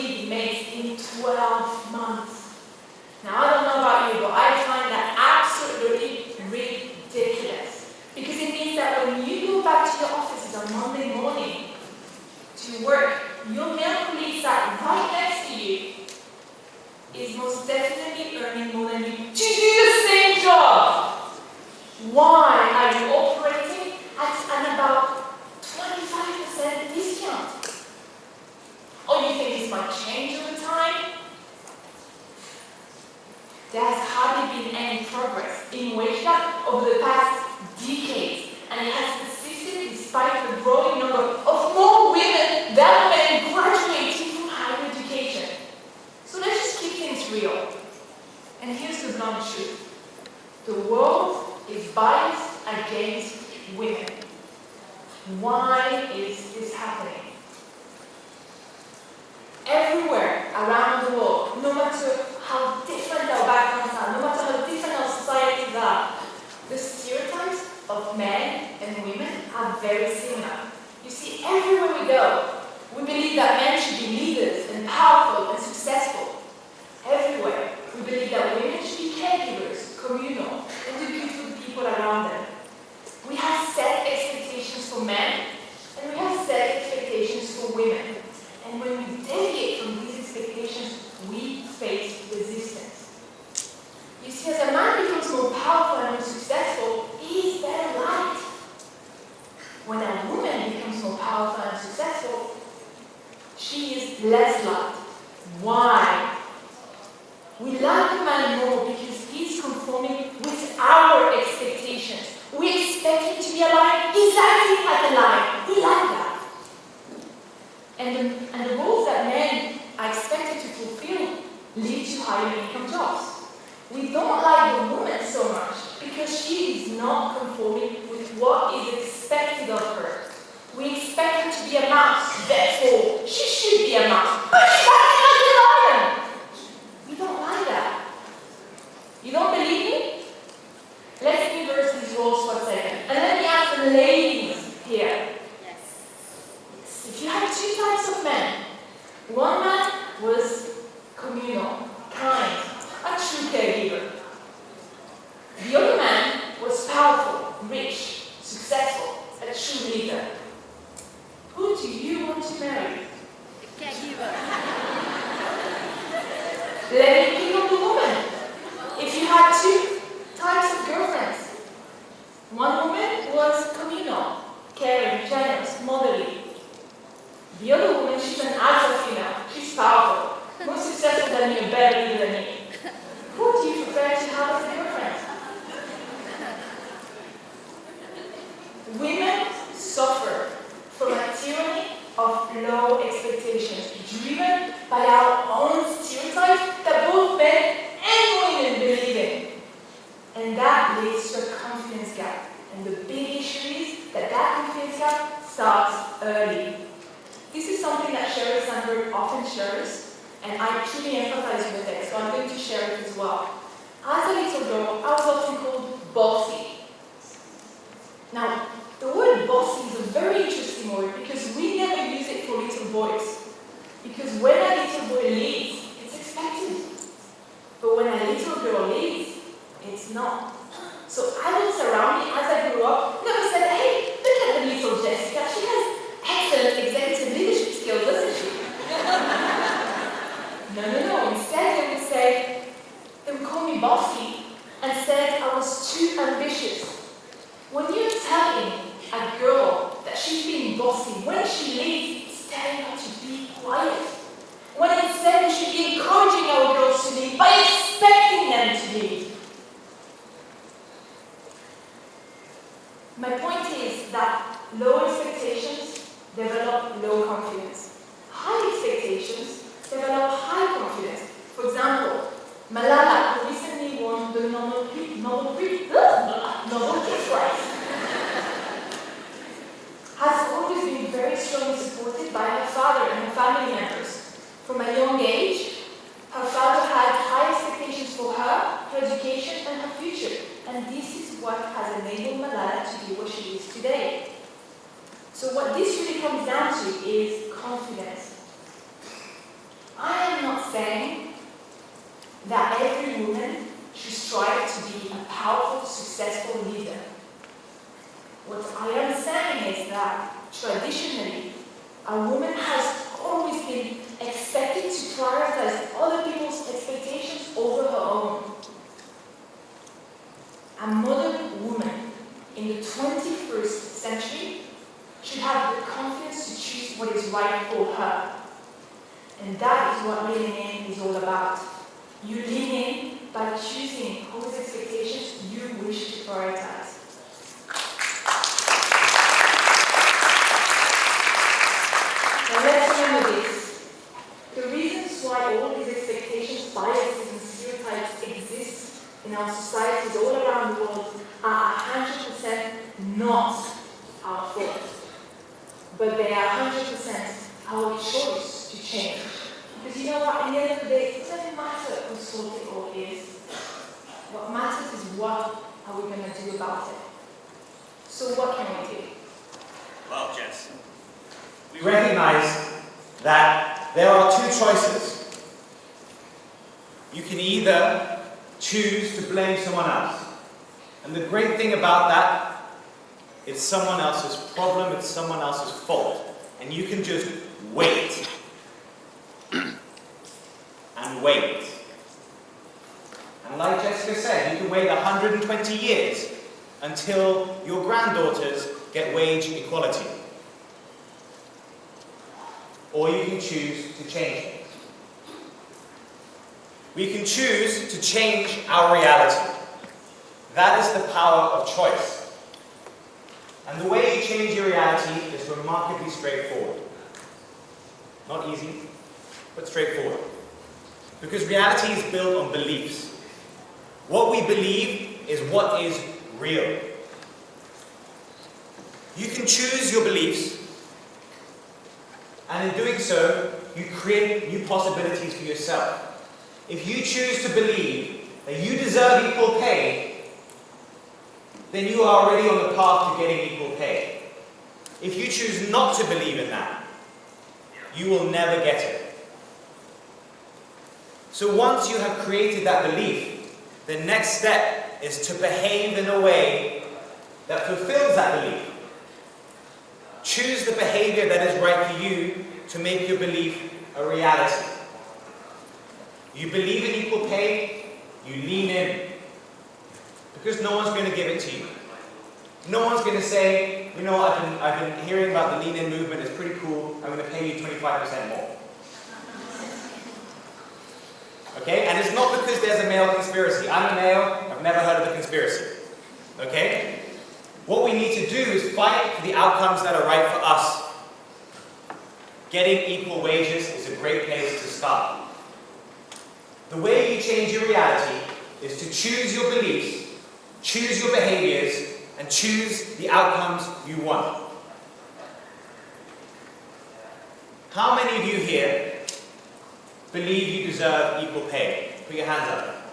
believe makes in 12 months. Now, I don't know about you, but I find that absolutely ridiculous. Because it means that when you go back to your offices on Monday morning to work, your male colleague sat right next to you is most definitely earning more than you to do the same job. Why are you operating at an about 25% discount? Or you think this might change over time? There has hardly been any progress in wage gap over the past decades, and it has persisted despite the growing number of more women than men graduating from higher education. So let's just keep things real. And here's the blunt truth. The world is biased against women. Why is this happening? Everywhere around the world, no matter how different our backgrounds are, no matter how different our societies are, the stereotypes of men and women are very similar. You see, everywhere we go, we believe that men should be leaders and powerful and successful. Everywhere, we believe that women should be caregivers, communal, and do good for the people around them. We have set expectations for men, and we have set expectations for women. And when we deviate from these expectations, we face resistance. You see, as a man becomes more powerful and more successful, he is better liked. When a woman becomes more powerful and successful, she is less liked. Why? We like a man more because he's conforming with our expectations. We expect him to be aligned exactly like a line. We like that. And the roles that men are expected to fulfill lead to higher income jobs. We don't like the woman so much because she is not conforming with what is expected of her. We expect her to be a mouse, therefore she should be a mouse, but she's acting like a lion. We don't like that. You don't believe me? Let's reverse these roles for a second. And let me ask the ladies here. If you had two types of men, one man was communal, kind, a true caregiver. The other man was powerful, rich, successful, a true leader. Who do you want to marry? The caregiver. Let me pick up the woman. If you had two types of girlfriends, one woman was communal, caring, generous, motherly. The other woman, she's an alpha female. She's powerful, more successful than you, better leader than you. Who do you prefer to have as a girlfriend? Women suffer from a tyranny of low expectations, driven by our own stereotypes that both men and women believe in. And that leads to a confidence gap. And the big issue is that confidence gap starts early. This is something that Sheryl Sandberg often shares, and I truly empathize with it, so I'm going to share it as well. As a little girl, I was often called bossy. Now, the word bossy is a very interesting word because we never use it for little boys. Because when a little boy leads, it's expected. But when a little girl leads, it's not. So adults around me, as I grew up, never said, hey, look at the little Jessica, she has excellent executive leadership skills, doesn't she? No. Instead, they would say, they would call me bossy and said I was too ambitious. When you're telling a girl that she's being bossy, when she leads, it's telling her to be quiet. When instead we should be encouraging our girls to lead by expecting them to lead. My point is that low expectations develop low confidence. High expectations develop high confidence. For example, Malala, who recently won the Nobel Peace Prize, has always been very strongly supported by her father and her family members. From a young age, her father had high expectations for her education, and her future. And this is what has enabled Malala to be what she is today. So what this really comes down to is confidence. saying that every woman should strive to be a powerful, successful leader. What I am saying is that traditionally, a woman has always been expected to prioritize other people's expectations over her own. A modern woman in the 21st century should have the confidence to choose what is right for her. And that is what Lean In is all about. You lean in by choosing whose expectations you wish to prioritize. Now let's remember this. The reasons why all these expectations, biases, and stereotypes exist in our societies all around the world are 100% not our fault. But they are 100% our choice to change. Because you know what, at the end of the day, it doesn't matter whose fault it all is. What matters is what are we going to do about it. So what can we do? Well, Jess, we recognize that there are two choices. You can either choose to blame someone else. And the great thing about that, it's someone else's problem, it's someone else's fault. And you can just wait. And wait. And like Jessica said, you can wait 120 years until your granddaughters get wage equality. Or you can choose to change it. We can choose to change our reality. That is the power of choice. And the way you change your reality is remarkably straightforward. Not easy, but straightforward. Because reality is built on beliefs. What we believe is what is real. You can choose your beliefs, and in doing so, you create new possibilities for yourself. If you choose to believe that you deserve equal pay, then you are already on the path to getting equal pay. If you choose not to believe in that, you will never get it. So once you have created that belief, the next step is to behave in a way that fulfills that belief. Choose the behavior that is right for you to make your belief a reality. You believe in equal pay, you lean in. Because no one's going to give it to you. No one's going to say, you know, I've been hearing about the Lean In movement, it's pretty cool, I'm going to pay you 25% more. Okay? And it's not because there's a male conspiracy. I'm a male, I've never heard of the conspiracy. Okay? What we need to do is fight for the outcomes that are right for us. Getting equal wages is a great place to start. The way you change your reality is to choose your beliefs, choose your behaviors, and choose the outcomes you want. How many of you here believe you deserve equal pay? Put your hands up.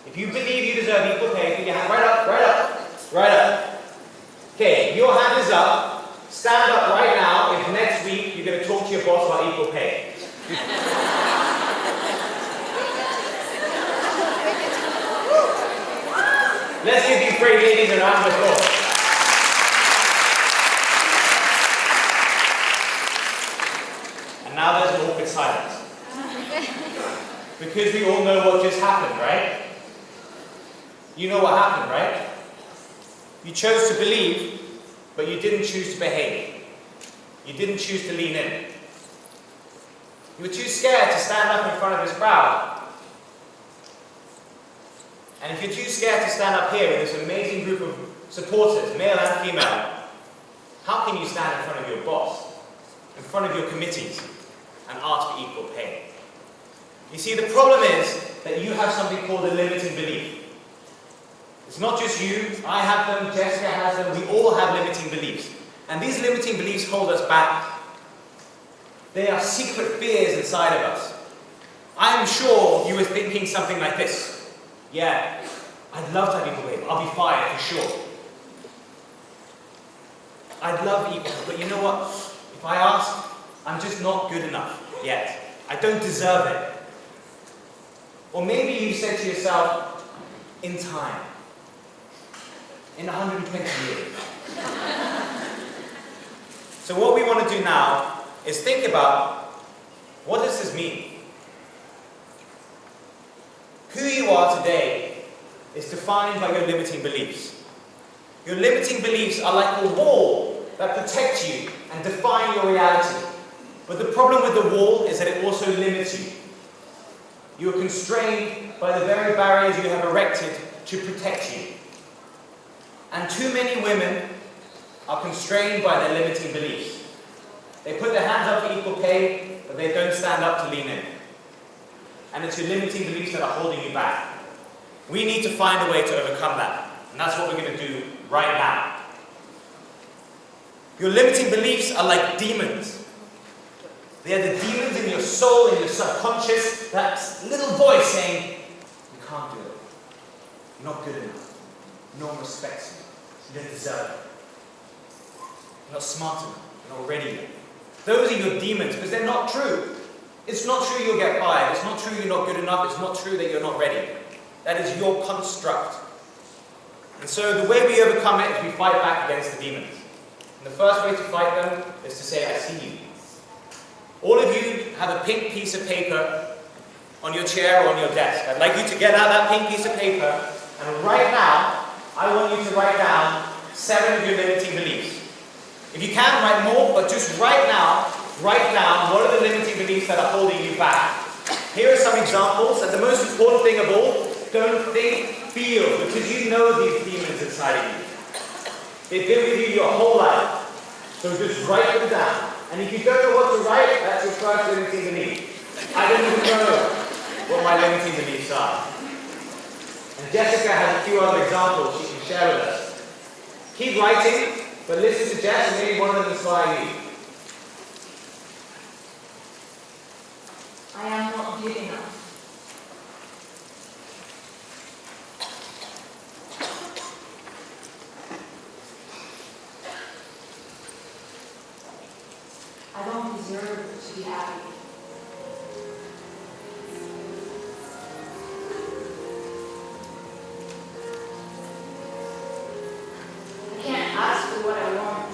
If you believe you deserve equal pay, put your hand right up, right up, right up. Okay, your hand is up. Stand up right now if next week you're going to talk to your boss about equal pay. Let's give these great ladies a round of applause. And now there's an awkward silence. Because we all know what just happened, right? You know what happened, right? You chose to believe, but you didn't choose to behave. You didn't choose to lean in. You were too scared to stand up in front of this crowd. And if you're too scared to stand up here with this amazing group of supporters, male and female, how can you stand in front of your boss, in front of your committees, and ask for equal pay? You see, the problem is that you have something called a limiting belief. It's not just you, I have them, Jessica has them, we all have limiting beliefs. And these limiting beliefs hold us back. They are secret fears inside of us. I'm sure you were thinking something like this. Yeah, I'd love to have equal pay, but I'll be fired for sure. I'd love equal, but you know what? If I ask, I'm just not good enough yet. I don't deserve it. Or maybe you said to yourself, in time, in 120 years. So what we want to do now is think about, what does this mean? Who you are today is defined by your limiting beliefs. Your limiting beliefs are like a wall that protect you and define your reality. But the problem with the wall is that it also limits you. You are constrained by the very barriers you have erected to protect you. And too many women are constrained by their limiting beliefs. They put their hands up for equal pay, but they don't stand up to lean in. And it's your limiting beliefs that are holding you back. We need to find a way to overcome that. And that's what we're going to do right now. Your limiting beliefs are like demons. They are the demons in your soul, in your subconscious, that little voice saying, you can't do it. You're not good enough. No one respects you. You don't deserve it. You're not smart enough. You're not ready yet. Those are your demons, because they're not true. It's not true you'll get fired. It's not true you're not good enough. It's not true that you're not ready. That is your construct. And so the way we overcome it is we fight back against the demons. And the first way to fight them is to say, I see you. All of you have a pink piece of paper on your chair or on your desk. I'd like you to get out that pink piece of paper, and right now, I want you to write down 7 of your limiting beliefs. If you can, write more, but just right now, write down what are the limiting beliefs that are holding you back. Here are some examples, and the most important thing of all, don't think, feel, because you know these demons inside of you. They've been with you your whole life. So just write them down. And if you don't know what to write, that's your first limiting belief. I don't even know what my limiting beliefs are. And Jessica has a few other examples she can share with us. Keep writing, but listen to Jess and maybe one of them inspire you. I am not good enough. I don't deserve to be happy. I can't ask for what I want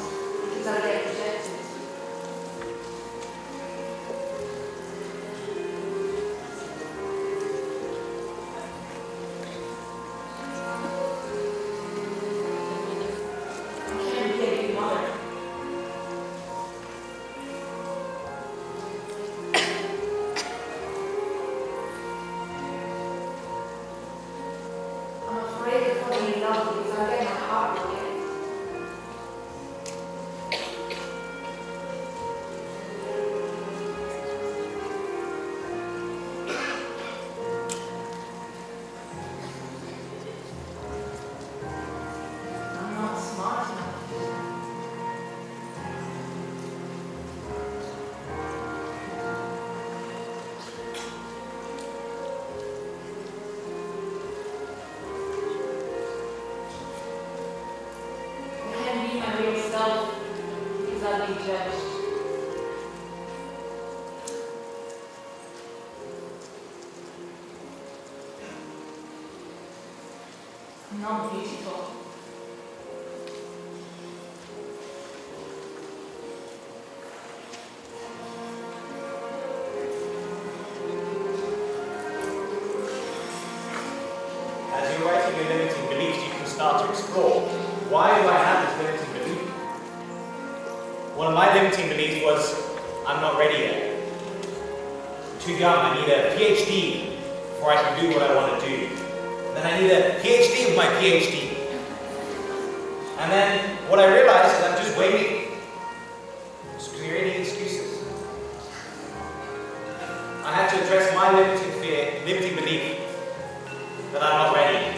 because I get rejected. I can't be a good mother. I'm afraid of falling in love because I get my heart broken. I'm not smart enough. I can't be my real self because I'll be judged. I'm not beautiful. As you're writing your limiting beliefs, you can start to explore, why do I have this limiting belief? One of my limiting beliefs was, I'm not ready yet. I'm too young, I need a PhD before I can do what I want to do. Then I need a PhD with my PhD. And then what I realized is I'm just waiting, just creating excuses. I had to address my limiting belief that I'm not ready.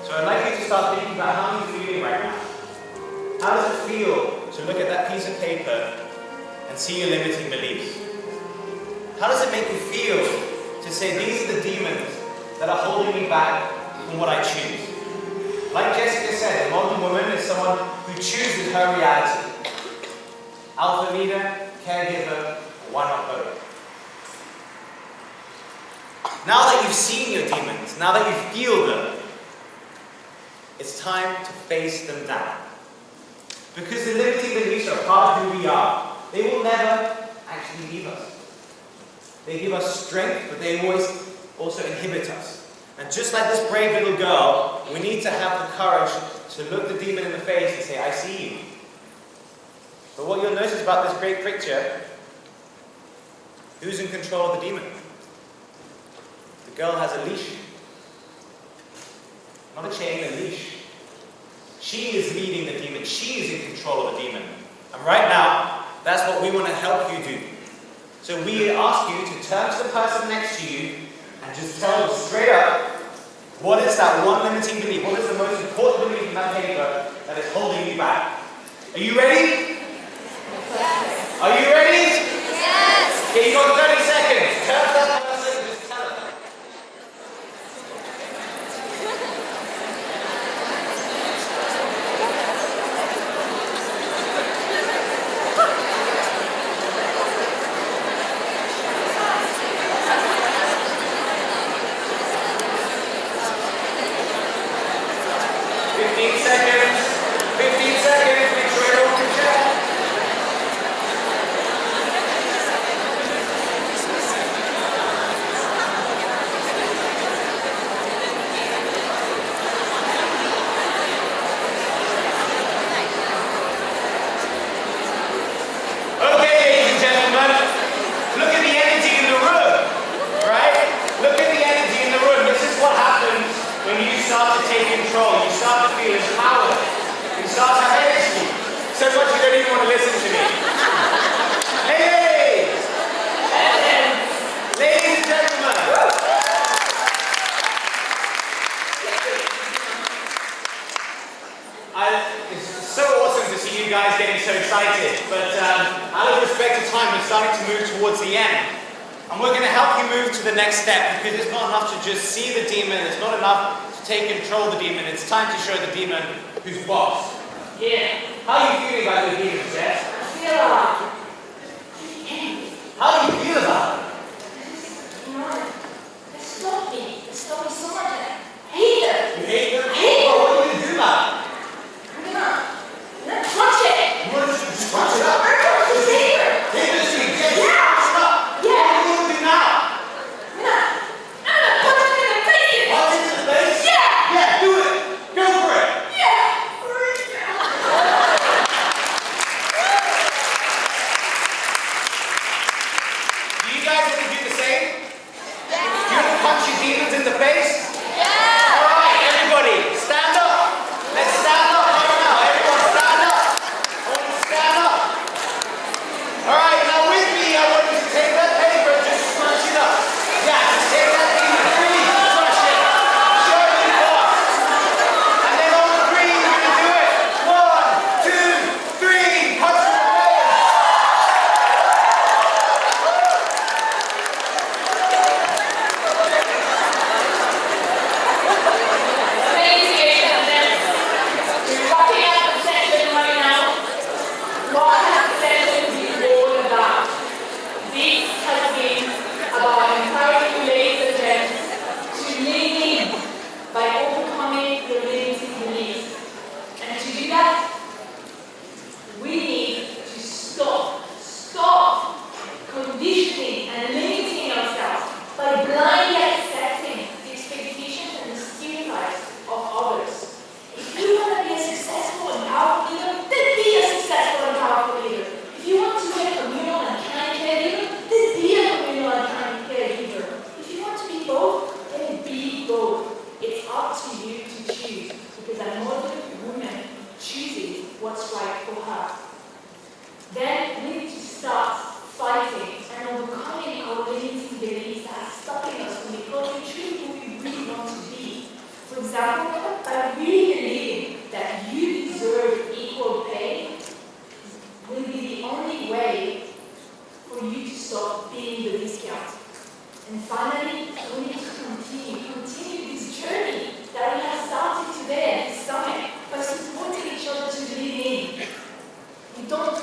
So I'd like you to start thinking about how you're feeling right now. How does it feel to look at that piece of paper and see your limiting beliefs? How does it make you feel to say these are the demons that are holding me back from what I choose. Like Jessica said, a modern woman is someone who chooses her reality. Alpha leader, caregiver, why not both? Now that you've seen your demons, now that you feel them, it's time to face them down. Because the limiting beliefs are part of who we are. They will never actually leave us. They give us strength, but they always also inhibit us. And just like this brave little girl, we need to have the courage to look the demon in the face and say, I see you. But what you'll notice about this great picture, who's in control of the demon? The girl has a leash. Not a chain, a leash. She is leading the demon. She is in control of the demon. And right now, that's what we want to help you do. So we ask you to turn to the person next to you and just tell them straight up, what is that one limiting belief? What is the most important belief in that paper that is holding you back? Are you ready? Yes. Are you ready? Yes. Okay, you got 30 seconds. Turn to that person and just tell them. It's time to show the demon who's boss. Yeah. How are you feeling about the demon, Jess? I feel like How do you feel about it? you know, they stop me. They stop me so much. I hate them. You hate them? I hate them. Well, what are you going to do about it? I'm gonna crush it. You want to just scratch it up? I'm gonna crush it. Take this thing, Jess. Yeah. Scratch it up. Yeah. What are you going to do now? I'm gonna punch him in the face. Punch it in the face? Yeah. Yeah, do it. Go for it. Yeah. Do you guys want to do the same? Yeah. You want to punch your demons in the face? Yeah. All right, everybody, stand up. Let's stand up right now. Everyone stand up. I want you to stand up. All right, now with me, I want you to take that paper and just smash it up. Yeah, just take that demon. Three, smash it. Show me fast. And then on three, you're going to do it. 1, 2, 3. Punch it in the face. Amazing, and then we're wrapping up the session right now. What has the session been all about? This has been about encouraging you, ladies and gents, to lean in by overcoming your limiting beliefs. And to do that, we need to stop conditioning and limiting ourselves by blindly accepting the expectations and the stereotypes of others. If you want to be a successful and powerful leader, then be a successful and powerful leader. If you want to be a communal and kind caregiver, then be a communal and kind caregiver. If you want to be both, then be both. It's up to you to choose, because a modern woman chooses what's right for her. Then we need to start fighting and overcoming our limiting beliefs that are stopping us from becoming truly who we really want to be. For example, by really believing that you deserve equal pay will be the only way for you to stop being the discount. And finally, we need to continue don't